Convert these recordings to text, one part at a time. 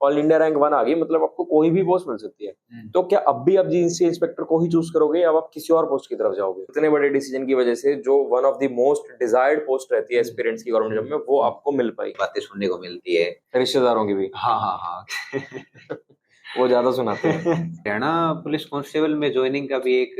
All India rank 1 आ गई, मतलब आपको कोई भी पोस्ट मिल सकती है। तो क्या अब भी आप जीएसटी इंस्पेक्टर को ही चूज करोगे या अब आप किसी और पोस्ट की तरफ जाओगे? इतने बड़े डिसीजन की वजह से जो one of the most desired post रहती है एस्पिरेंट्स की गवर्नमेंट जॉब में, वो आपको मिल पाई। बातें सुनने को मिलती है रिश्तेदारों की भी। हाँ हाँ हाँ वो ज्यादा सुनाते हैं। हरियाणा पुलिस कांस्टेबल में ज्वाइनिंग का भी एक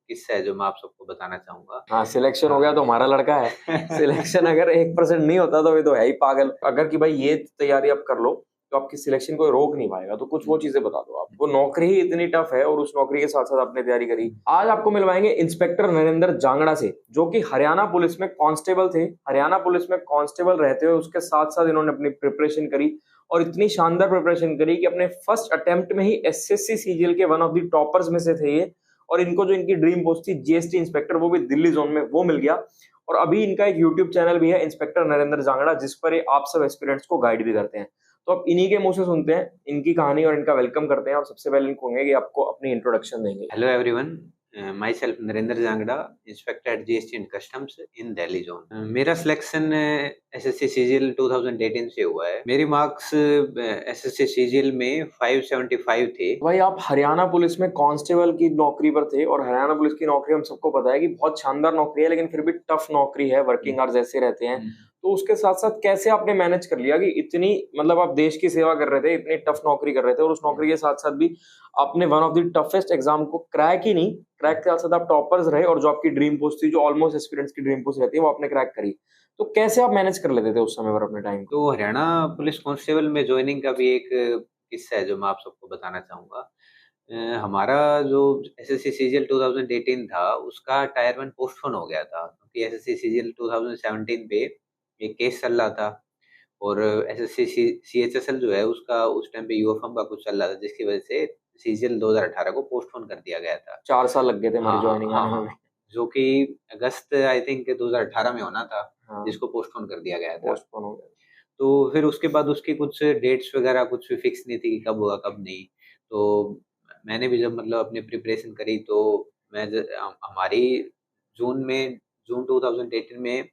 किस्सा है जो मैं आप सबको बताना चाहूंगा। हाँ, सिलेक्शन हो गया तो हमारा लड़का है। सिलेक्शन अगर 1% नहीं होता तो ये तो है ही पागल। अगर कि भाई ये तैयारी आप कर लो तो आपकी सिलेक्शन कोई रोक नहीं पाएगा। तो कुछ वो चीजें बता दो आप। वो नौकरी ही इतनी टफ है और उस नौकरी के साथ साथ आपने तैयारी करी। आज आपको मिलवाएंगे इंस्पेक्टर नरेंद्र जांगड़ा से, जो कि हरियाणा पुलिस में कांस्टेबल थे। हरियाणा पुलिस में कांस्टेबल रहते हुए उसके साथ साथ इन्होंने अपनी प्रिपरेशन करी और इतनी शानदार प्रिपरेशन करी कि अपने फर्स्ट अटेम्प्ट में ही एसएससी सीजीएल के वन ऑफ द टॉपर्स में से थे ये। और इनको जो इनकी ड्रीम पोस्ट थी जीएसटी इंस्पेक्टर, वो भी दिल्ली जोन में, वो मिल गया। और अभी इनका एक यूट्यूब चैनल भी है, इंस्पेक्टर नरेंद्र जांगड़ा, जिस पर ये आप सब एस्पिरेंट्स को गाइड भी करते हैं। तो अब इन्हीं के मुंह से सुनते हैं इनकी कहानी और इनका वेलकम करते हैं। और सबसे पहले इनको होंगे कि आपको अपनी इंट्रोडक्शन देंगे। Hello everyone, myself Narendra Jangra, inspector at GST and customs in Delhi zone. मेरा सिलेक्शन एसएससी सीजीएल 2018 से हुआ है। मेरी मार्क्स एसएससी सीजीएल में 575 थे। भाई आप हरियाणा पुलिस में कांस्टेबल की नौकरी पर थे और हरियाणा पुलिस की नौकरी हम सबको पता है कि बहुत शानदार नौकरी है, लेकिन फिर भी टफ नौकरी है, वर्किंग आवर्स ऐसे रहते हैं। तो उसके साथ साथ कैसे आपने मैनेज कर लिया कि इतनी, मतलब आप देश की सेवा कर रहे थे, इतनी टफ नौकरी कर रहे थे और उस नौकरी के साथ साथ भी आपने one of the toughest exam को क्रैक ही नहीं, क्रैक के साथ साथ आप टॉपर्स रहे और जो आपकी ड्रीम पोस्ट थी, जो ऑलमोस्ट एस्पिरेंट्स की ड्रीम पोस्ट रहती है, वो आपने क्रैक करी। तो कैसे आप मैनेज कर लेते थे उस समय पर अपने टाइम को? तो हरियाणा पुलिस कांस्टेबल में ज्वाइनिंग का भी एक किस्सा है जो मैं आप सबको बताना चाहूंगा। हमारा जो एसएससी सीजीएल 2018 था उसका टायर 1 पोस्टपोन हो गया था क्योंकि एसएससी सीजीएल 2017 पे एक केस चल रहा था और एसएससी सीएचएसएल जो है उसका उस टाइम पे यूएफएम का कुछ चल रहा था, जिसकी वजह से सीजीएल 2018 को पोस्टपोन कर दिया गया था। 4 साल लग गए थे हमारी हाँ ज्वाइनिंग हाँ आने में हाँ भी। जो कि अगस्त आई थिंक 2018 में होना था, हाँ, जिसको पोस्टपोन कर दिया गया था। पोस्टपोन हो गया। तो फिर उसके बाद उसकी कुछ डेट्स वगैरह कुछ फिक्स नहीं थी कि कब होगा कब नहीं। तो मैंने भी जब मतलब अपनी प्रिपरेशन करी तो हमारी जून में जून 2018 में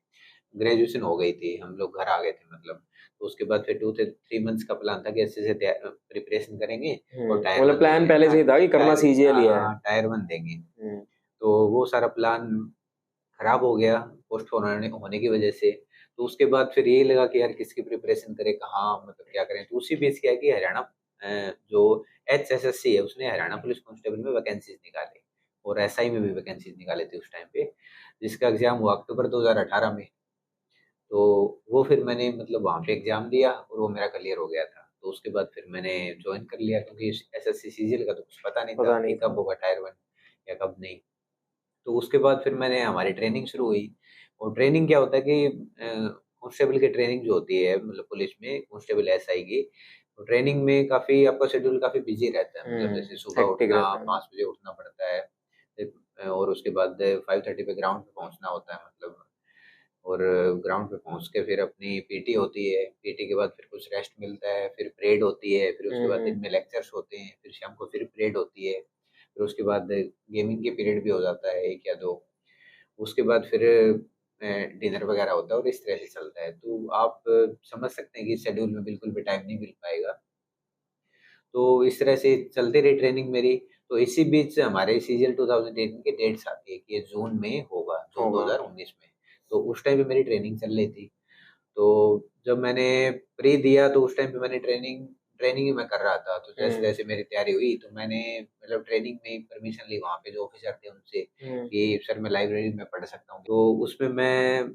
ग्रेजुएशन हो गई थी, हम लोग घर आ गए थे मतलब। तो उसके बाद फिर 2 से 3 मंथ्स का प्लान था कि अच्छे से प्रिपरेशन करेंगे और टायर मतलब 1 प्लान पहले से ही था कि करना सीजीएल ही है। टायर 1 देंगे। हम्म, तो वो सारा प्लान खराब हो गया पोस्टपोन होने होने की वजह से। तो उसके बाद फिर यही लगा कि यार किसकी प्रिपरेशन करें, कहाँ मतलब क्या करें। तो उसी बीच क्या है कि हरियाणा जो एचएसएससी है उसने हरियाणा पुलिस कांस्टेबल में वैकेंसीज निकाली और एसआई में भी वैकेंसीज निकाले थे उस टाइम पे, जिसका एग्जाम हुआ अक्टूबर 2018 में। तो वो फिर मैंने मतलब वहाँ पे एग्जाम दिया और वो मेरा क्लियर हो गया था। तो उसके बाद फिर मैंने ज्वाइन कर लिया क्योंकि एसएससी सीजीएल का तो कुछ पता नहीं था पता नहीं कि था। कब होगा टायर 1 या कब नहीं। तो उसके बाद फिर मैंने हमारी ट्रेनिंग शुरू हुई। और ट्रेनिंग क्या होता है कि कांस्टेबल की ट्रेनिंग जो होती है मतलब पुलिस में कांस्टेबल एसआई की, तो ट्रेनिंग में काफ़ी आपका शेड्यूल काफ़ी बिजी रहता है। मतलब जैसे सुबह हेक्टिक उठना, रहता है। 5 बजे उठना पड़ता है और उसके बाद 5:30 पे ग्राउंड पे पहुंचना होता है मतलब। और ग्राउंड पे पहुंच के फिर अपनी पीटी होती है, पीटी के बाद फिर कुछ रेस्ट मिलता है, फिर परेड होती है, फिर उसके बाद दिन में लेक्चर्स होते हैं, फिर शाम को फिर परेड होती है, फिर उसके बाद गेमिंग के पीरियड भी हो जाता है 1 या 2। उसके बाद फिर डिनर वगैरह होता है और इस तरह से चलता है। तो आप समझ सकते हैं कि शेड्यूल में बिल्कुल भी टाइम नहीं मिल पाएगा। तो इस तरह से चलती रही ट्रेनिंग मेरी। तो इसी बीच हमारे सीजीएल 2018 की डेट्स आती है कि ये जून में होगा, जून होगा। 2019 में। तो उस टाइम पे मेरी ट्रेनिंग चल रही थी। तो जब मैंने प्री दिया तो उस टाइम पे मैंने ट्रेनिंग ट्रेनिंग ही मैं कर रहा था। तो जैसे-जैसे मेरी तैयारी हुई तो मैंने मतलब ट्रेनिंग में परमिशन ली वहाँ पे जो ऑफिसर थे उनसे कि सर मैं लाइब्रेरी में पढ़ सकता हूँ। तो उसमें मैं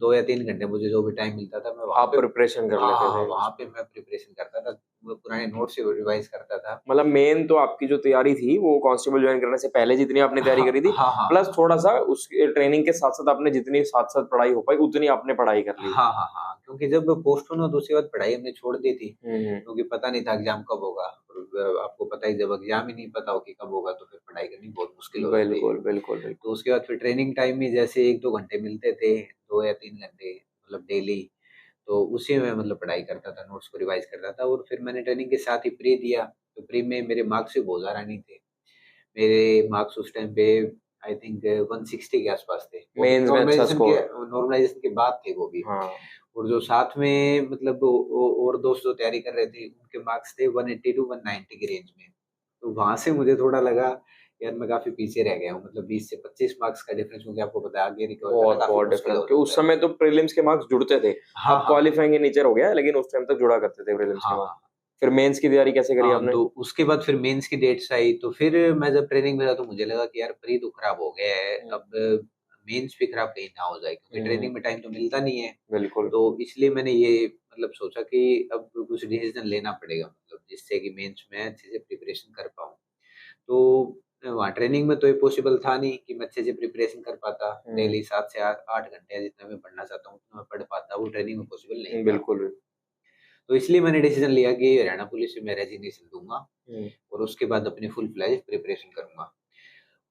2 या 3 घंटे मुझे जो भी टाइम मिलता था मैं वहाँ आप पे प्रिपरेशन कर लेते हाँ, थे। वहाँ पे मैं प्रिपरेशन करता था। वो पुराने नोट्स से रिवाइज़ करता था। मतलब मेन तो आपकी जो तैयारी थी वो कांस्टेबल ज्वाइन करने से पहले जितनी आपने तैयारी हाँ, करी थी, हाँ, हाँ। प्लस थोड़ा सा उस ट्रेनिंग के साथ साथ आपने जितनी साथ साथ पढ़ाई हो पाई उतनी आपने पढ़ाई कर ली। हाँ, हाँ, हाँ, क्योंकि जब पोस्टपोन हुआ तो उसके बाद पढ़ाई हमने छोड़ दी थी, हम्म। क्योंकि पता नहीं था एग्ज़ाम कब होगा। और आपको पता ही जब एग्ज़ाम ही नहीं पता हो कि कब होगा तो फिर पढ़ाई करनी बहुत मुश्किल हो जाती है। बिल्कुल बिल्कुल तो बिल्कुल। उसके बाद फिर ट्रेनिंग टाइम में जैसे 1-2 घंटे मिलते थे, 2 या 3 घंटे मतलब डेली, तो उसी में मतलब पढ़ाई करता था, नोट्स को रिवाइज़ करता था। और फिर मैंने ट्रेनिंग के साथ ही प्री दिया, तो प्री में मेरे मार्क्स भी बहुत ज़्यादा नहीं थे। मेरे मार्क्स उस टाइम पे आई थिंक 160 के आसपास थे। वो भी मेंस में अच्छा स्कोर। नॉर्मलाइज़ेशन के बाद थे वो भी। हाँ। और जो साथ में मतलब और दोस्त जो तैयारी कर रहे थे उनके मार्क्स थे 180 टू 190 की रेंज में। तो वहां से मुझे थोड़ा लगा यार मैं काफी पीछे रह गया हूँ, मतलब 20 से 25 मार्क्स का डिफरेंस, क्योंकि आपको पता है आगे रिकवर करना बहुत काफी बहुत मुश्किल डिफरेंस हो कि उस जाता है। समय तो प्रीलिम्स के मार्क्स जुड़ते थे। हाँ अब हाँ क्वालिफाइंग के नीचे हो गया है, लेकिन उस टाइम तक जुड़ा करते थे प्रीलिम्स के हाँ मार्क्स। हाँ फिर मेंस की तैयारी कैसे करी हाँ। आपने? तो उसके बाद फिर मेंस की डेट्स आई, तो फिर मैं जब ट्रेनिंग में था तो मुझे लगा कि यार प्री तो खराब हो गया है, हम्म। अब मेंस भी खराब कहीं ना हो जाए, क्योंकि हम्म, ट्रेनिंग में टाइम तो मिलता नहीं है। बिल्कुल। तो इसलिए मैंने ये मतलब सोचा कि अब कुछ डिसीजन लेना पड़ेगा, मतलब जिससे कि मेंस में अच्छे से प्रिपरेशन कर पाऊँ। तो वहाँ ट्रेनिंग में तो ये पॉसिबल था नहीं कि मैं अच्छे से प्रिपरेशन कर पाता, हम्म। डेली 7 से 8 घंटे जितना मैं पढ़ना चाहता हूँ उतना मैं पढ़ पाता, वो ट्रेनिंग में पॉसिबल नहीं था। बिल्कुल। तो इसलिए मैंने डिसीजन लिया कि हरियाणा पुलिस में मैं रेजिग्नेशन दूंगा हम्म। और उसके बाद अपनी फुल फ्लेज प्रिपरेशन करूंगा।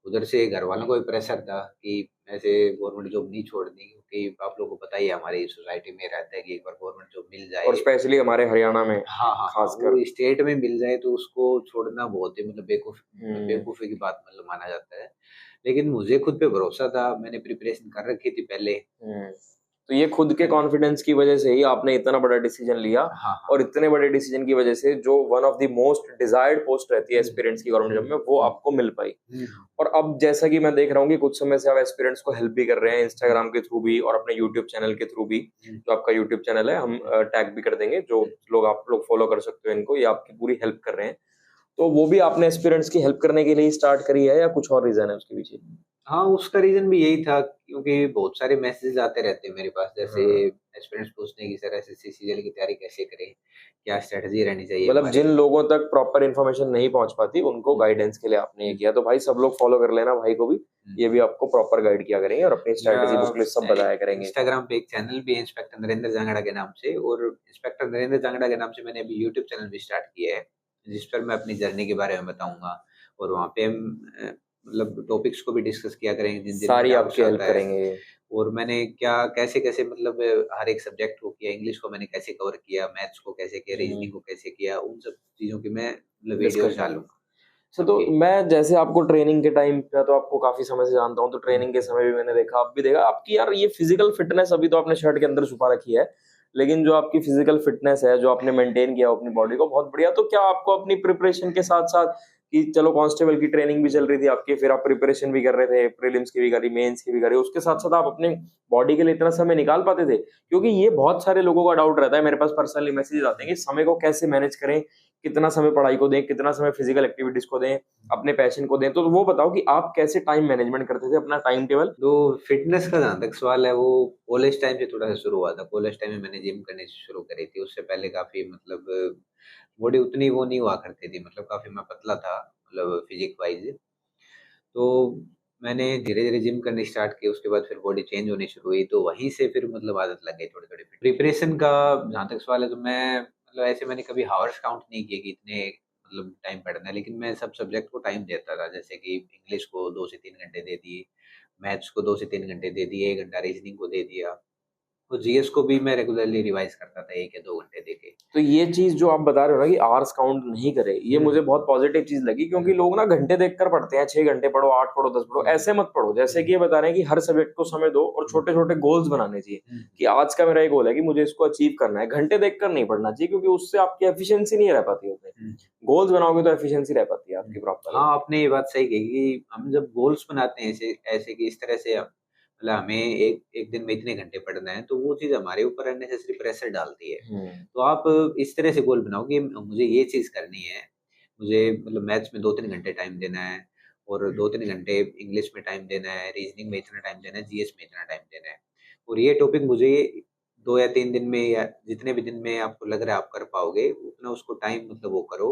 उधर से घर वालों को भी प्रेशर था कि ऐसे गवर्नमेंट जॉब नहीं छोड़नी, क्योंकि आप लोगों को पता ही है हमारी सोसाइटी में रहता है कि एक बार गवर्नमेंट जॉब मिल और जाए। स्पेशली हमारे हरियाणा में हाँ हाँ हाँ, खासकर। वो स्टेट में मिल जाए तो उसको छोड़ना बहुत ही मतलब हम्म। बेवकूफ़ी की बात मतलब माना जाता है। लेकिन मुझे खुद पे भरोसा था, मैंने प्रिपरेशन कर रखी थी पहले। हम्म। तो ये खुद के मैंने कॉन्फिडेंस की वजह से ही आपने इतना बड़ा डिसीजन लिया। हाँ हाँ। और इतने बड़े डिसीजन की वजह से जो one of the most desired post रहती है हुँ, एस्पिरेंट्स की गवर्नमेंट जॉब में, वो हुँ, आपको मिल पाई। हुँ, और अब जैसा कि मैं देख रहा हूँ कि कुछ समय से आप एस्पिरेंट्स को हेल्प भी कर रहे हैं हुँ, इंस्टाग्राम के थ्रू भी और अपने यूट्यूब चैनल के थ्रू भी। हुँ, जो आपका यूट्यूब चैनल है हम हुँ, टैग भी कर देंगे, जो हुँ। लोग आप लोग फॉलो कर सकते हो इनको, ये आपकी पूरी हेल्प कर रहे हैं। तो वो भी आपने एस्पिरेंट्स की हेल्प करने के लिए स्टार्ट करी है या कुछ और रीजन है उसके पीछे? हाँ, उसका रीज़न भी यही था, क्योंकि बहुत सारे मैसेजेस आते रहते हैं मेरे पास, जैसे हाँ। एस्पिरेंट्स पूछते हैं कि सर एसएससी सीजीएल की तैयारी कैसे करें? क्या स्ट्रैटेजी रहनी चाहिए मतलब हमारी? जिन लोगों तक प्रॉपर इन्फॉर्मेशन नहीं पहुंच पाती उनको हुँ, गाइडेंस के लिए आपने ये हुँ, किया, तो भाई सब लोग फॉलो कर लेना भाई को भी। हुँ। ये भी आपको प्रॉपर गाइड किया करेंगे और अपनी मेरा स्ट्रैटेजी बुक लिस्ट सब बताया करेंगे। इंस्टाग्राम पे एक चैनल भी है इंस्पेक्टर नरेंद्र जांगड़ा के नाम से, और इंस्पेक्टर नरेंद्र जांगड़ा के नाम से मैंने अभी यूट्यूब चैनल भी स्टार्ट किया है, जिस पर मैं अपनी जर्नी के बारे में बताऊँगा। और वहाँ पे हम मतलब टॉपिक्स को भी डिस्कस किया करेंगे जिन जिनमें सारी डाउट्स आपकी हेल्प आता है। करेंगे ये। और मैंने क्या कैसे-कैसे मतलब हर एक सब्जेक्ट को किया, इंग्लिश को मैंने कैसे कवर किया, मैथ्स को कैसे किया, रीजनिंग को कैसे किया, उन सब चीज़ों की मैं मतलब वीडियोज़ डिस्कशन। डालूँगा अच्छा, तो आपके। मैं जैसे आपको ट्रेनिंग के टाइम पे तो आपको काफी समय से जानता हूँ, तो हुँ, ट्रेनिंग के समय भी मैंने देखा, अब भी देखा आपकी यार ये फिजिकल फिटनेस अभी तो आपने शर्ट के अंदर छुपा रखी है, लेकिन जो आपकी फिजिकल फिटनेस है जो आपने मेंटेन किया अपनी बॉडी को, बहुत बढ़िया। तो क्या आपको अपनी प्रिपरेशन के साथ साथ कि चलो कांस्टेबल की ट्रेनिंग भी चल रही थी आपकी, फिर आप प्रिपरेशन भी कर रहे थे, प्रीलिम्स की भी करी, मेंस की भी करी, उसके साथ साथ आप अपने बॉडी के लिए इतना समय निकाल पाते थे? क्योंकि ये बहुत सारे लोगों का डाउट रहता है, मेरे पास पर्सनली मैसेजेस आते हैं कि समय को कैसे मैनेज करें, कितना समय पढ़ाई को दें, कितना समय फिजिकल एक्टिविटीज को दें, अपने पैशन को दें। तो वो बताओ कि आप कैसे टाइम मैनेजमेंट करते थे, अपना टाइम टेबल? तो फ़िटनेस का जहाँ तक सवाल है, वो कॉलेज टाइम से थोड़ा-सा शुरू हुआ था। कॉलेज टाइम में मैंने जिम करनी शुरू करी थी। उससे पहले काफ़ी मतलब बॉडी उतनी वो नहीं हुआ करती थी, मतलब काफ़ी मैं पतला था, मतलब फिज़िक वाइज़। तो मैंने धीरे-धीरे जिम करनी स्टार्ट की, उसके बाद फिर बॉडी चेंज होनी शुरू हुई, तो वहीं से फिर मतलब आदत लग गई थोड़ी-थोड़ी। प्रिपरेशन का जहाँ तक सवाल है, तो मैं मतलब ऐसे मैंने कभी हावर्स काउंट नहीं किए कि इतने मतलब टाइम पढ़ना है, लेकिन मैं सब सब्जेक्ट को टाइम देता था। जैसे कि इंग्लिश को 2 से 3 घंटे दे दिए, मैथ्स को 2 से 3 घंटे दे दिए, 1 घंटा रीज़निंग को दे दिया। तो जीएस को भी मैं रेगुलरली रिवाइज़ करता था 1 या 2 घंटे देके। तो ये चीज जो आप बता रहे हो ना कि आवर्स काउंट नहीं करे, ये हुँ, मुझे बहुत पॉजिटिव चीज लगी, क्योंकि हुँ, लोग ना घंटे देखकर पढ़ते हैं, 6 घंटे पढ़ो, 8 पढ़ो, 10 पढ़ो, हुँ, ऐसे मत पढ़ो। जैसे हुँ, कि ये बता रहे हैं कि हर सब्जेक्ट को समय दो और हुँ, छोटे छोटे गोल्स बनाने चाहिए हुँ, कि आज का मेरा ये गोल है कि मुझे इसको अचीव करना है। घंटे देखकर नहीं पढ़ना चाहिए, क्योंकि उससे आपकी एफिशिएंसी नहीं रह पाती होती। हुँ, गोल्स बनाओगे तो एफिशिएंसी रह पाती है हुँ। आपकी प्रॉपर। हाँ, आपने ये बात सही कही कि हम जब गोल्स बनाते हैं ऐसे ऐसे कि इस तरह से मतलब हमें एक एक दिन में इतने घंटे पढ़ना है, तो वो चीज़ हमारे ऊपर अननेसेसरी प्रेशर डालती है। हम्म। तो आप इस तरह से गोल बनाओ कि मुझे ये चीज़ करनी है, मुझे मतलब मैथ्स में 2-3 घंटे टाइम देना है, और 2-3 घंटे इंग्लिश में टाइम देना है, रीज़निंग में इतना टाइम देना है, जीएस में इतना टाइम देना है। और ये टॉपिक मुझे 2 या 3 दिन में या जितने भी दिन में आपको लग रहा है आप कर पाओगे, उतना उसको टाइम मतलब वो करो,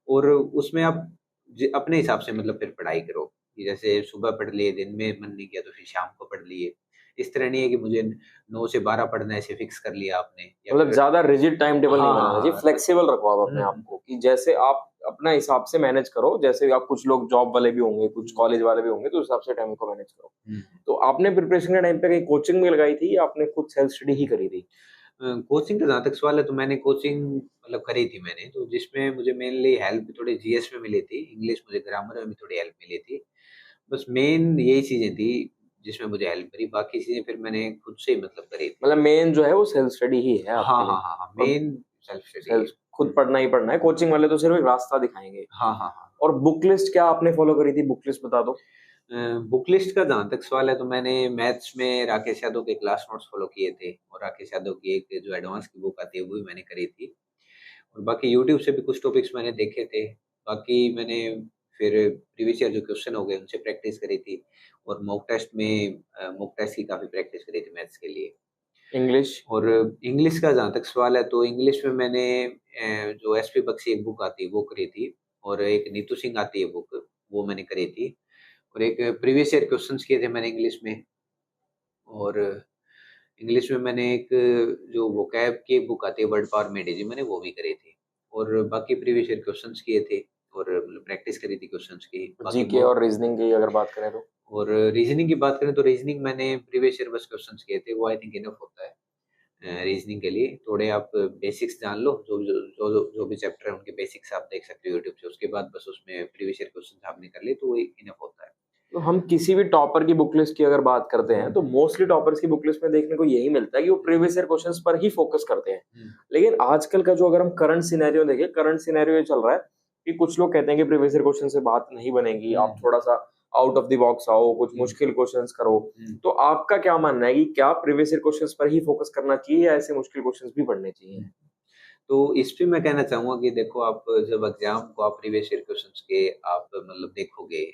और उसमें आप अपने हिसाब से मतलब फिर पढ़ाई करो कि जैसे सुबह पढ़ लिए, दिन में मन नहीं किया तो फिर शाम को पढ़ लिए। इस तरह नहीं है कि मुझे 9 से 12 पढ़ना है, ऐसे फिक्स कर लिया आपने, या मतलब फिर ज्यादा रिजिड टाइम टेबल नहीं हाँ, हाँ, बनाना चाहिए, हाँ, फ्लेक्सिबल रखो आप अपने हुँ, आप को कि जैसे आप अपना हिसाब से मैनेज करो। जैसे आप कुछ लोग जॉब वाले भी होंगे, कुछ हुँ, कॉलेज वाले भी होंगे, तो उस हिसाब से टाइम को मैनेज करो। हुँ। तो आपने प्रिपरेशन के टाइम पे कहीं कोचिंग में लगाई थी या आपने खुद सेल्फ स्टडी ही करी थी? कोचिंग का जहाँ तक सवाल है, तो मैंने कोचिंग मतलब करी थी मैंने, तो जिसमें मुझे मेनली हेल्प थोड़ी जीएस में मिली थी, इंग्लिश मुझे ग्रामर में भी थोड़ी हेल्प मिली थी। बस मेन यही चीज़ें थी, जिसमें मुझे हेल्प करी, बाकी चीजें फिर मैंने खुद से ही मतलब करी थी। मतलब मेन जो है वो सेल्फ स्टडी ही है हाँ आपके लिए। हाँ हाँ, मेन सेल्फ स्टडी है। सेल्फ खुद पढ़ना ही पढ़ना है, कोचिंग वाले तो सिर्फ एक रास्ता दिखाएंगे। हाँ हाँ हाँ। और बुक लिस्ट क्या आपने फॉलो करी थी, बुक लिस्ट बता दो। बुक लिस्ट का जहाँ तक सवाल है तो मैंने मैथ्स में राकेश यादव के क्लास नोट्स फॉलो किए थे, और राकेश यादव की एक जो एडवांस की बुक आती है वो भी मैंने करी थी, और बाकी यूट्यूब से भी कुछ टॉपिक्स मैंने देखे थे। बाकी मैंने फिर प्रीवियस ईयर जो क्वेश्चन हो गए उनसे प्रैक्टिस करी थी, और मॉक टेस्ट की काफ़ी प्रैक्टिस करी थी मैथ्स के लिए। इंग्लिश। और इंग्लिश का जहाँ तक सवाल है तो इंग्लिश में मैंने जो एसपी बख्शी एक बुक आती है वो करी थी, और एक नीतू सिंह आती है बुक, वो मैंने करी थी, और एक प्रीवियस ईयर क्वेश्चंस किए थे मैंने इंग्लिश में। और इंग्लिश में मैंने एक जो वोकैब की एक बुक आती है वर्ड पावर मेडेजी, मैंने वो भी करी थी, और बाकी प्रीवियस ईयर क्वेश्चंस किए थे, और प्रैक्टिस करी थी क्वेश्चंस की। बाकी जीके और रीजनिंग की अगर बात करें तो। और रीजनिंग की बात करें तो रीजनिंग मैंने प्रीवियस ईयर बस क्वेश्चंस किए थे, वो आई थिंक इनफ होता है रीजनिंग के लिए। थोड़े आप बेसिक्स जान लो, जो भी चैप्टर है उनके बेसिक्स आप देख सकते हो यूट्यूब से, उसके बाद बस उसमें प्रीवियस ईयर क्वेश्चन आपने कर लिए तो वो इनफ होता है। तो हम किसी भी टॉपर की बुक लिस्ट की अगर बात करते हैं तो मोस्टली टॉपर्स की बुक लिस्ट में देखने को यही मिलता है कि वो प्रीवियस ईयर क्वेश्चंस पर ही फोकस करते हैं। लेकिन आजकल का जो अगर हम करंट सिनेरियो देखें, करंट सिनेरियो ये चल रहा है कि कुछ लोग कहते हैं कि प्रीवियस ईयर क्वेश्चन से बात नहीं बनेगी, आप थोड़ा सा आउट ऑफ द बॉक्स आओ, कुछ मुश्किल क्वेश्चंस करो। तो आपका क्या मानना है कि क्या प्रीवियस ईयर क्वेश्चंस पर ही फोकस करना चाहिए या ऐसे मुश्किल क्वेश्चंस भी पढ़ने चाहिए? तो इस पे मैं कहना चाहूँगा कि देखो, आप जब एग्ज़ाम को आप प्रीवियस ईयर क्वेश्चंस के आप मतलब देखोगे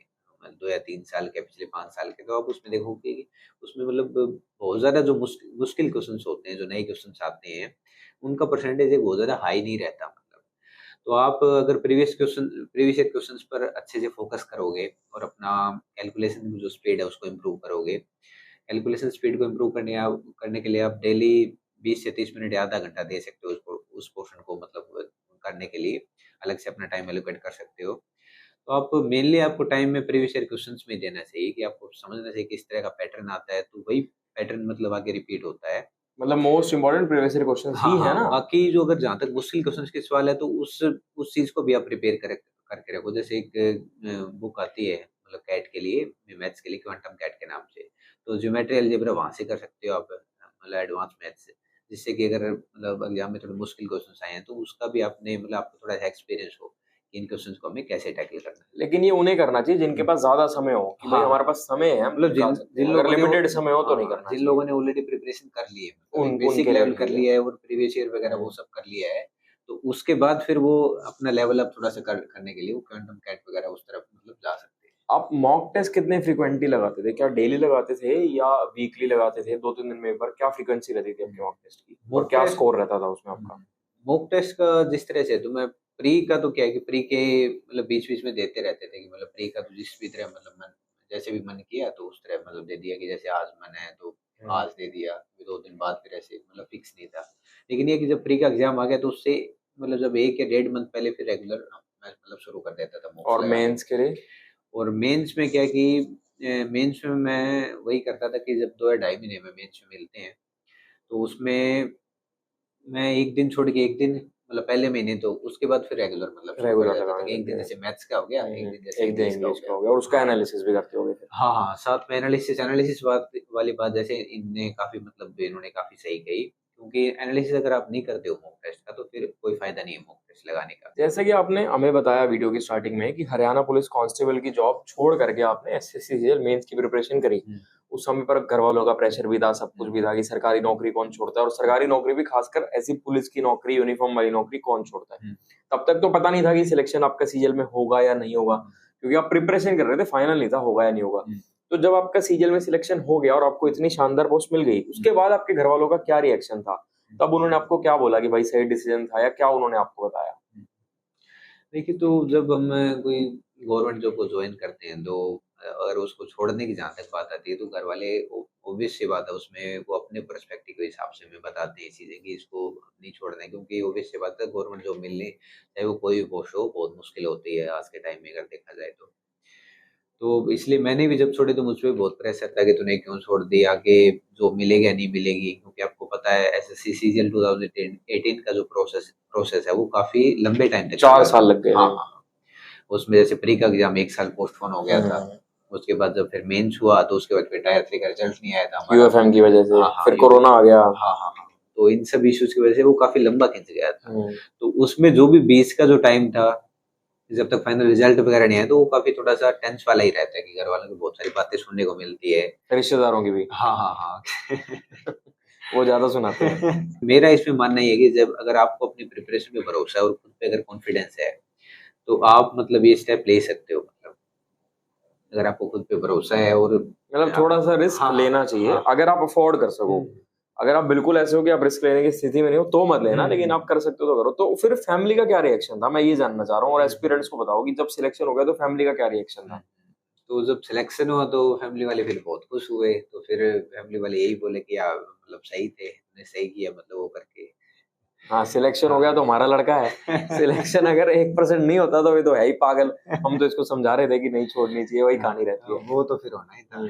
2 या 3 साल के, पिछले 5 साल के, तो आप उसमें देखोगे कि उसमें मतलब बहुत ज़्यादा जो मुश्किल क्वेश्चंस होते हैं, जो नए क्वेश्चंस आते हैं, उनका परसेंटेज एक बहुत ज़्यादा हाई नहीं रहता मतलब। तो आप अगर प्रीवियस ईयर क्वेश्चंस पर अच्छे से फोकस करोगे और अपना कैलकुलेशन की जो स्पीड है उसको इम्प्रूव करोगे, कैलकुलेशन स्पीड को इम्प्रूव करने के लिए आप डेली 20 से 30 मिनट या आधा घंटा दे सकते हो उस पोर्शन को मतलब करने के लिए, अलग से अपना टाइम एलोकेट कर सकते हो। तो आप मेनली आपको टाइम में प्रीवियस ईयर क्वेश्चंस में देना चाहिए कि आपको समझना चाहिए किस तरह का पैटर्न आता है, तो वही पैटर्न मतलब आगे रिपीट होता है। मतलब most important previous year questions हाँ ही है हाँ, ना। बाकी जो अगर जहाँ तक मुश्किल क्वेश्चंस के सवाल है तो उस चीज को भी आप प्रिपेयर करके रखो। जैसे एक बुक आती है मतलब कैट के लिए, मैथ्स के लिए, क्वांटम कैट के नाम से, तो ज्योमेट्री अलजेब्रा वहां से कर सकते हो आप, मतलब एडवांस मैथ्स से, जिससे कि अगर मतलब एग्जाम में थोड़े मुश्किल क्वेश्चंस आए हैं तो उसका भी आपने मतलब आपको थोड़ा सा एक्सपीरियंस हो कि इन क्वेश्चंस को हमें कैसे टैकल करना है। लेकिन ये उन्हें करना चाहिए जिनके पास ज्यादा समय हो, कि भाई हाँ हमारे हाँ, पास समय है, हम मतलब निकाल जिन सकते हैं। जिन अगर लोगों ने लिमिटेड समय हो तो नहीं हाँ, करना जिन चाहिए। लोगों ने ऑलरेडी प्रिपरेशन कर ली है, मतलब एक बेसिक उनके लिए लेवल कर ठीक है। लिया है और प्रीवियस ईयर वगैरह वो सब कर लिया है, तो उसके बाद फिर वो अपना लेवल अप थोड़ा सा करने के लिए वो क्वांटम कैट वगैरह उस तरफ मतलब जा सकते हैं। आप मॉक टेस्ट कितने फ्रीक्वेंटली लगाते थे, क्या डेली लगाते थे या वीकली लगाते थे, 2-3 दिन में एक बार, क्या फ्रीक्वेंसी रहती थी आपके मॉक टेस्ट की और मॉक क्या टेस्ट स्कोर रहता था उसमें आपका? मॉक टेस्ट का जिस तरह से, तो मैं प्री का तो क्या है कि प्री के मतलब बीच बीच में देते रहते थे कि मतलब प्री का तो जिस भी तरह मतलब मन जैसे भी मन किया तो उस तरह मतलब दे दिया, कि जैसे आज मन है तो आज दे दिया, फिर 2 दिन बाद फिर ऐसे मतलब फिक्स नहीं था। लेकिन ये कि जब प्री का एग्जाम आ गया तो उससे मतलब जब 1 या 1.5 मंथ पहले फिर रेगुलर मैं मतलब शुरू कर देता था मॉक्स और लगाने। मेंस के लिए? और मेंस में क्या है कि मेंस में मैं वही करता था कि जब 2 या ढाई महीने में मेंस में मिलते हैं तो उसमें मैं 1 दिन छोड़ के 1 दिन मतलब पहले महीने, तो उसके बाद फिर रेगुलर मतलब शुरू कर रेगुलर देता था लगाने कि 1 लगते दिन हैं। जैसे मैथ्स का हो गया, 1 दिन जैसे एक दिन इंग्लिश का हो इंग्लिश का गया। हो गया और उसका हाँ। एनालिसिस भी करते होगे फिर। हाँ, हाँ, साथ में एनालिसिस एनालिसिस वाली बात जैसे इनने काफ़ी मतलब इन्होंने काफ़ी सही कही, क्योंकि एनालिसिस अगर आप नहीं करते हो मॉक टेस्ट का तो फिर कोई फ़ायदा नहीं है मॉक टेस्ट लगाने का। जैसे कि आपने हमें बताया वीडियो की स्टार्टिंग में कि हरियाणा पुलिस कांस्टेबल की जॉब छोड़ करके आपने एसएससी सीजीएल मेंस की प्रिपरेशन करी। हुँ, उस समय पर घर वालों का प्रेशर भी था, सब कुछ हुँ, भी था कि सरकारी नौकरी कौन छोड़ता है, और सरकारी नौकरी भी खासकर ऐसी पुलिस की नौकरी, यूनिफॉर्म वाली नौकरी कौन छोड़ता है। हुँ, तब तक तो पता नहीं था कि सिलेक्शन आपका सीजीएल में होगा या नहीं होगा, हुँ, क्योंकि आप प्रिपरेशन कर रहे थे, फाइनल नहीं था होगा या नहीं होगा। हुँ, तो जब आपका सीजीएल में सिलेक्शन हो गया और आपको इतनी शानदार पोस्ट मिल गई, उसके बाद आपके घर वालों का क्या रिएक्शन था? हुँ, तब उन्होंने आपको क्या बोला कि भाई सही डिसीजन था, या क्या उन्होंने आपको बताया? हुँ। देखिए, तो जब हम कोई गवर्नमेंट जॉब को जॉइन करते हैं तो अगर उसको छोड़ने की जहाँ तक बात आती है तो घर वाले ऑब्वियस सी बात है, उसमें वो अपने पर्सपेक्टिव के हिसाब से हमें बताते हैं चीज़ें कि इसको नहीं छोड़ना है, क्योंकि ऑब्वियस सी बात है गवर्नमेंट जॉब मिलनी, चाहे वो कोई भी पोस्ट हो, बहुत मुश्किल होती है आज के टाइम में अगर देखा जाए तो। तो इसलिए मैंने भी जब छोड़ी तो मुझ पे भी बहुत प्रेशर था कि तूने क्यों छोड़ दी, आगे जॉब मिलेगी या नहीं मिलेगी, क्योंकि आपको पता है एसएससी सीजीएल 2018 का जो प्रोसेस है वो काफ़ी लंबे टाइम तक 4 चला था। साल लग गए हाँ, थे। हाँ। उसमें जैसे प्री का एग्ज़ाम 1 साल पोस्टपोन हो गया था। उसके बाद जब फिर मेंस हुआ तो उसके बाद फिर टायर 3 का रिजल्ट नहीं आया था हमारा। यूएफएम की वजह से हाँ हाँ फिर कोरोना आ गया। हाँ। तो इन सब इश्यूज की वजह से वो काफी लंबा खिंच गया था। तो उसमें जो भी बीच का जो टाइम था जब तक फाइनल रिजल्ट वगैरह नहीं आया तो वो काफी थोड़ा सा टेंस वाला ही रहता है कि घर वालों की बहुत सारी बातें सुनने को मिलती है, रिश्तेदारों की भी। हाँ वो ज्यादा सुनाते हैं। मेरा इसमें मानना ये है कि जब अगर आपको अपनी प्रिपरेशन पे भरोसा है और खुद पे अगर कॉन्फिडेंस है तो आप मतलब ये स्टेप ले सकते हो। मतलब अगर आपको खुद पे भरोसा है और मतलब थोड़ा सा रिस्क लेना चाहिए अगर आप अफोर्ड कर सको। अगर आप बिल्कुल ऐसे हो कि आप रिस्क लेने की स्थिति में नहीं हो तो मत लेना, लेकिन आप कर सकते हो तो करो। तो फिर फैमिली का क्या रिएक्शन था, मैं ये जानना चाह रहा हूँ, और एस्पिरेंट्स को बताओ कि जब सिलेक्शन हो गया तो फैमिली का क्या रिएक्शन था। तो जब सिलेक्शन हुआ तो फैमिली वाले फिर बहुत खुश हुए। तो फिर फैमिली वाले यही बोले कि यार मतलब सही थे, तुमने सही किया मतलब वो करके। हाँ, सिलेक्शन हो गया तो हमारा लड़का है। सिलेक्शन अगर 1% नहीं होता तो ये तो है ही पागल। हम तो इसको समझा रहे थे कि नहीं छोड़नी चाहिए, वही कहानी रहती है। वो तो फिर होना ही था।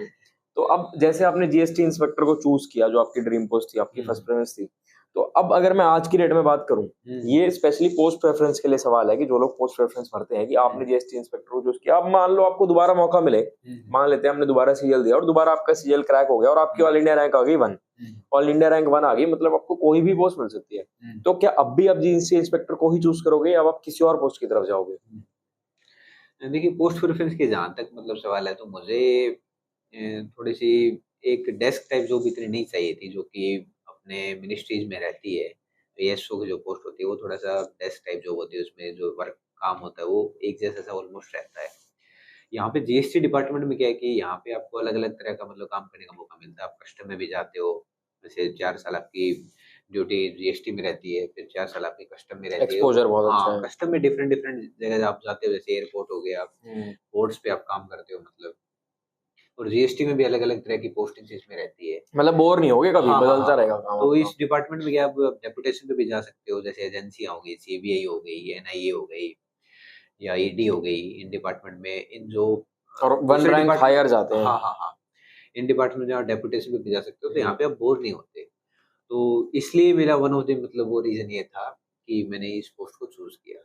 तो अब जैसे आपने जीएसटी इंस्पेक्टर को चूज किया, जो आपकी ड्रीम पोस्ट थी, आपकी फर्स्ट प्रेफरेंस थी, तो अब अगर मैं आज की डेट में बात करूं, ये स्पेशली पोस्ट प्रेफरेंस के लिए सवाल है कि जो लोग पोस्ट प्रेफरेंस भरते हैं कि आपने जीएसटी इंस्पेक्टर को चूज किया, अब मान लो आपको दोबारा मौका मिले, मान लेते हैं हमने दोबारा सीजीएल दिया और दोबारा आपका सीजीएल क्रैक हो गया और आपकी ऑल इंडिया रैंक आ गई 1, ऑल इंडिया रैंक 1 आ गई, मतलब आपको कोई भी पोस्ट मिल सकती है, तो क्या अब भी आप जीएसटी इंस्पेक्टर को ही चूज करोगे या आप किसी और पोस्ट की तरफ जाओगे? देखिए पोस्ट प्रेफरेंस के जहाँ तक मतलब सवाल है तो मुझे थोड़ी सी एक डेस्क टाइप जॉब इतनी नहीं चाहिए थी जो कि अपने मिनिस्ट्रीज में रहती है। एएसओ की जो पोस्ट होती है वो थोड़ा सा डेस्क टाइप जॉब होती है, उसमें जो वर्क काम होता है वो एक जैसा सा ऑलमोस्ट रहता है। यहाँ पे जीएसटी डिपार्टमेंट में क्या है कि यहाँ पे आपको अलग अलग तरह का मतलब काम करने का मौका मिलता है। आप कस्टम में भी जाते हो, जैसे 4 साल आपकी ड्यूटी जीएसटी में रहती है, फिर 4 साल आपकी कस्टम में रहती है। एक्सपोजर बहुत अच्छा हाँ, है। कस्टम में डिफरेंट डिफरेंट जगह आप जाते हो, जैसे एयरपोर्ट हो गया, पोर्ट्स पे आप काम करते हो मतलब। और जीएसटी में भी अलग अलग तरह की पोस्टिंग इसमें रहती है। मतलब बोर नहीं होगे कभी, हाँ, बदलता रहेगा काम तो आपका। इस डिपार्टमेंट में क्या आप डेपुटेशन पे भी जा सकते हो, जैसे एजेंसियां हो गई, सीबीआई हो गई, एनआईए हो गई या ईडी हो गई। इन डिपार्टमेंट में इन जो और 1 रैंक हायर जाते हैं। हाँ, इन डिपार्टमेंट में आप डेपुटेशन पे भी जा सकते हो, तो यहाँ पे आप बोर नहीं होते। तो इसलिए मेरा वन ऑफ द मतलब वो रीजन ये था कि मैंने इस पोस्ट को चूज किया।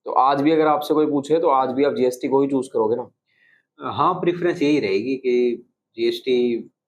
तो आज भी अगर आपसे कोई पूछे तो आज भी आप जीएसटी को ही चूज करोगे ना? हाँ, प्रेफ़रेंस यही रहेगी कि जीएसटी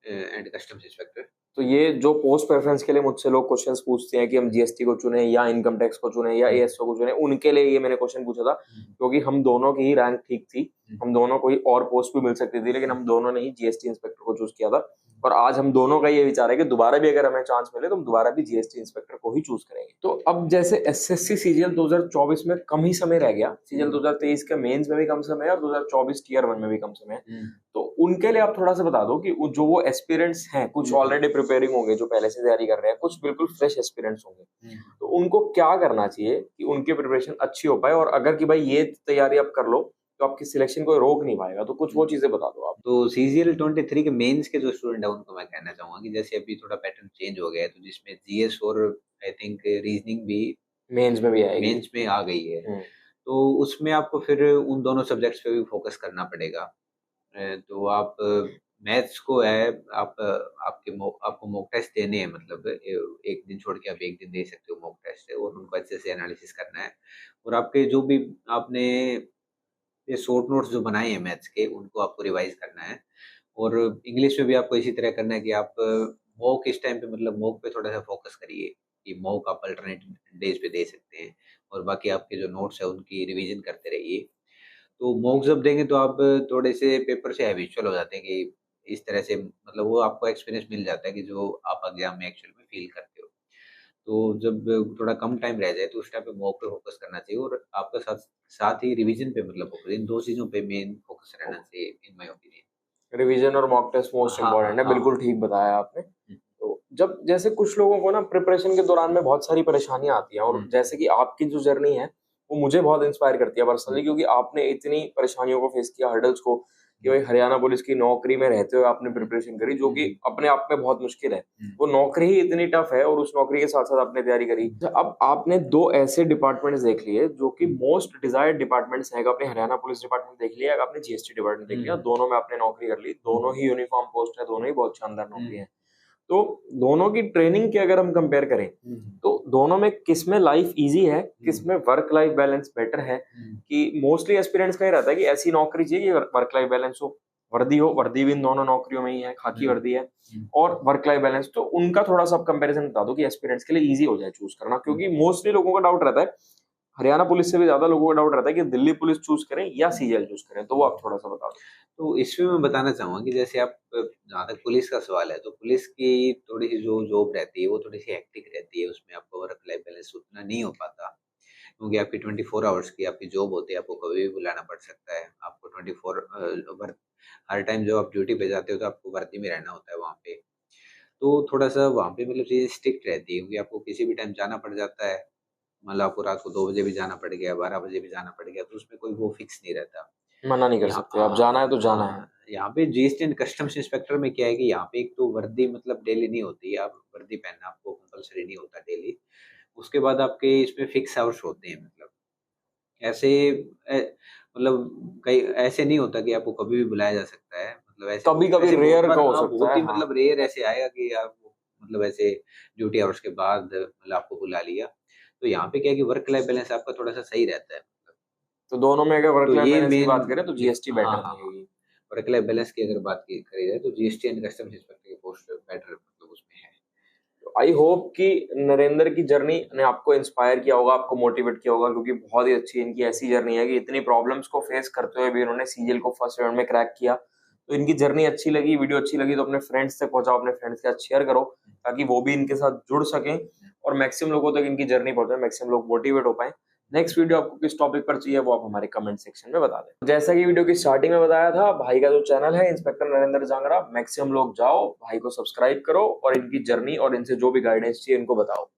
एंड कस्टम्स इंस्पेक्टर। तो ये जो पोस्ट प्रेफरेंस के लिए मुझसे लोग क्वेश्चंस पूछते हैं कि हम जीएसटी को चुने या इनकम टैक्स को चुने या एएसओ को चुने, उनके लिए ये मैंने क्वेश्चन पूछा था, क्योंकि हम दोनों की ही रैंक ठीक थी, हम दोनों को ही और पोस्ट भी मिल सकती थी, लेकिन हम दोनों ने ही जीएसटी इंस्पेक्टर को चूज किया था। और आज हम दोनों का ये विचार है कि दोबारा भी अगर हमें चांस मिले तो हम दोबारा भी जीएसटी इंस्पेक्टर को ही चूज करेंगे। तो अब जैसे एसएससी सीजीएल 2024 में कम ही समय रह गया, सीजीएल 2023 के मेंस में भी कम समय है और 2024 टीयर 1 में भी कम समय है, तो उनके लिए आप थोड़ा सा बता दो कि जो वो एस्पिरेंट्स हैं, कुछ ऑलरेडी प्रिपेयरिंग होंगे, जो पहले से तैयारी कर रहे हैं, कुछ बिल्कुल फ्रेश एस्पिरेंट्स होंगे, तो उनको क्या करना चाहिए कि उनकी प्रिपरेशन अच्छी हो पाए, और अगर कि भाई ये तैयारी आप कर लो तो आपकी सिलेक्शन कोई रोक नहीं पाएगा, तो कुछ वो चीजें बता दो आप। तो सीजीएल 23 के मेंस के जो स्टूडेंट है उनको मैं कहना चाहूंगा कि जैसे अभी थोड़ा पैटर्न चेंज हो गया है, तो जिसमें जीएस और आई थिंक रीजनिंग भी मेंस में भी आएगी, मेंस में आ गई है, तो उसमें आपको फिर उन दोनों सब्जेक्ट्स पे भी फोकस करना पड़ेगा। तो आप मैथ्स को है आप आपको मॉक टेस्ट देने हैं, मतलब एक दिन छोड़ के आप एक दिन दे सकते हो मॉक टेस्ट और उनको अच्छे से एनालिसिस करना है। और आपके जो भी आपने ये शॉर्ट नोट्स जो बनाए हैं मैथ्स के उनको आपको रिवाइज करना है। और इंग्लिश में भी आपको इसी तरह करना है कि आप मॉक इस टाइम पे मतलब मॉक पे थोड़ा सा फोकस करिए कि मॉक आप अल्टरनेट डेज पे दे सकते हैं, और बाकी आपके जो नोट्स है उनकी रिवीजन करते रहिए। तो मॉक जब देंगे तो आप थोड़े से पेपर से हैबिचुअल हो जाते हैं कि इस तरह से मतलब वो आपको एक्सपीरियंस मिल जाता है कि जो आप एग्जाम में एक्चुअल में फील करते हो। तो जब थोड़ा कम टाइम रह जाए तो उस टाइम पे मॉक पे फोकस करना चाहिए, और आपका साथ साथ ही रिवीजन पे मतलब फोकस, इन दो चीजों पे मेन फोकस रहना चाहिए इन माय ओपिनियन। रिवीजन और मॉक टेस्ट मोस्ट इंपॉर्टेंट है, बिल्कुल ठीक बताया आपने। तो जब जैसे कुछ लोगों को ना प्रिपरेशन के दौरान में बहुत सारी परेशानियां आती हैं, और जैसे कि आपकी जो जर्नी है वो मुझे बहुत इंस्पायर करती है पर्सनली, क्योंकि आपने इतनी परेशानियों को फेस किया, हर्डल्स को, कि भाई हरियाणा पुलिस की नौकरी में रहते हुए आपने प्रिपरेशन करी, जो कि अपने आप में बहुत मुश्किल है, वो नौकरी ही इतनी टफ है, और उस नौकरी के साथ साथ आपने तैयारी करी। अब आपने दो ऐसे डिपार्टमेंट्स देख लिए जो कि मोस्ट डिजायर्ड डिपार्टमेंट्स हैं, आपने हरियाणा पुलिस डिपार्टमेंट देख लिया, आपने जीएसटी डिपार्टमेंट देख लिया, दोनों में आपने नौकरी कर ली, दोनों ही यूनिफॉर्म पोस्ट है, दोनों ही बहुत शानदार नौकरी है। तो दोनों की ट्रेनिंग के अगर हम कंपेयर करें तो दोनों में किस में लाइफ इजी है, किस में वर्क लाइफ बैलेंस बेटर है, कि मोस्टली एस्पिरेंट्स का ही रहता है कि ऐसी नौकरी चाहिए कि वर्क लाइफ बैलेंस हो, वर्दी हो, वर्दी भी इन दोनों नौकरियों में ही है, खाकी हम्म। वर्दी है, और वर्क लाइफ बैलेंस, तो उनका थोड़ा सा आप कंपैरिजन बता दो कि एस्पिरेंट्स के लिए इजी हो जाए चूज करना, क्योंकि मोस्टली लोगों का डाउट रहता है, हरियाणा पुलिस से भी ज्यादा लोगों का डाउट रहता है कि दिल्ली पुलिस चूज करें या सीजीएल चूज करें, तो वो आप थोड़ा सा बता दो। तो इसमें मैं बताना चाहूँगा कि जैसे आप जहाँ तक पुलिस का सवाल है, तो पुलिस की थोड़ी-सी जो जॉब रहती है, वो थोड़ी-सी हेक्टिक रहती है, उसमें आपका वर्क लाइफ बैलेंस उतना नहीं हो पाता। क्योंकि आपकी 24 आवर्स की आपकी जॉब होती है, आपको कभी भी बुलाना पड़ सकता है। आपको 24 वर्क हर टाइम जब आप ड्यूटी पे जाते हो, तो आपको वर्दी में रहना होता है वहाँ पे। तो थोड़ा-सा वहाँ पे मतलब चीज़ें स्ट्रिक्ट रहती है, क्योंकि आपको किसी भी टाइम जाना पड़ जाता है। मतलब आपको रात को 2 बजे भी जाना पड़ गया, 12 बजे भी जाना पड़ गया, तो उसमें कोई वो फिक्स नहीं रहता। मना नहीं कर यहाँ सकते, अब जाना है तो जाना है। हाँ, यहाँ पे जीएसटी एंड कस्टम्स इंस्पेक्टर में क्या है कि यहाँ पे एक तो वर्दी मतलब डेली नहीं होती है, आप वर्दी पहनना आपको कंपल्सरी नहीं होता डेली। उसके बाद आपके इसमें फिक्स आवर्स होते हैं, मतलब ऐसे मतलब कई ऐसे नहीं होता कि आपको कभी भी बुलाया जा सकता है। मतलब ऐसे कभी कभी ऐसे रेयर पर का हो हाँ, सकता बहुत है, ही हाँ। मतलब रेयर ऐसे आएगा कि आप मतलब ऐसे ड्यूटी आवर्स के बाद मतलब आपको बुला लिया। तो यहाँ पे क्या है कि वर्क लाइफ बैलेंस आपका थोड़ा-सा सही रहता है। तो दोनों में अगर वर्क तो लाइफ ये बैलेंस की मेन बात करें तो ये जीएसटी हाँ, बेटर हाँ, हाँ। रहेगी। वर्क लाइफ बैलेंस की अगर बात की करी जाए, तो जीएसटी एंड कस्टम्स इंस्पेक्टर की पोस्ट बेटर मतलब उसमें है। आई होप कि नरेंद्र की जर्नी ने आपको इंस्पायर किया होगा, आपको मोटिवेट किया होगा, क्योंकि बहुत ही अच्छी इनकी ऐसी जर्नी है कि इतनी प्रॉब्लम्स को फेस करते हुए भी इन्होंने सीजीएल को फर्स्ट राउंड में क्रैक किया। तो इनकी जर्नी अच्छी लगी, वीडियो अच्छी लगी तो अपने फ्रेंड्स तक पहुंचाओ, अपने फ्रेंड्स के साथ शेयर करो, ताकि वो भी इनके साथ जुड़ सकें और मैक्सिमम लोगों तक इनकी जर्नी पहुंचे, मैक्सिमम लोग मोटिवेट हो पाए। नेक्स्ट वीडियो आपको किस टॉपिक पर चाहिए वो आप हमारे कमेंट सेक्शन में बता दें। जैसा कि वीडियो की स्टार्टिंग में बताया था, भाई का जो चैनल है इंस्पेक्टर नरेंद्र जांगड़ा, मैक्सिमम लोग जाओ, भाई को सब्सक्राइब करो और इनकी जर्नी और इनसे जो भी गाइडेंस चाहिए इनको बताओ।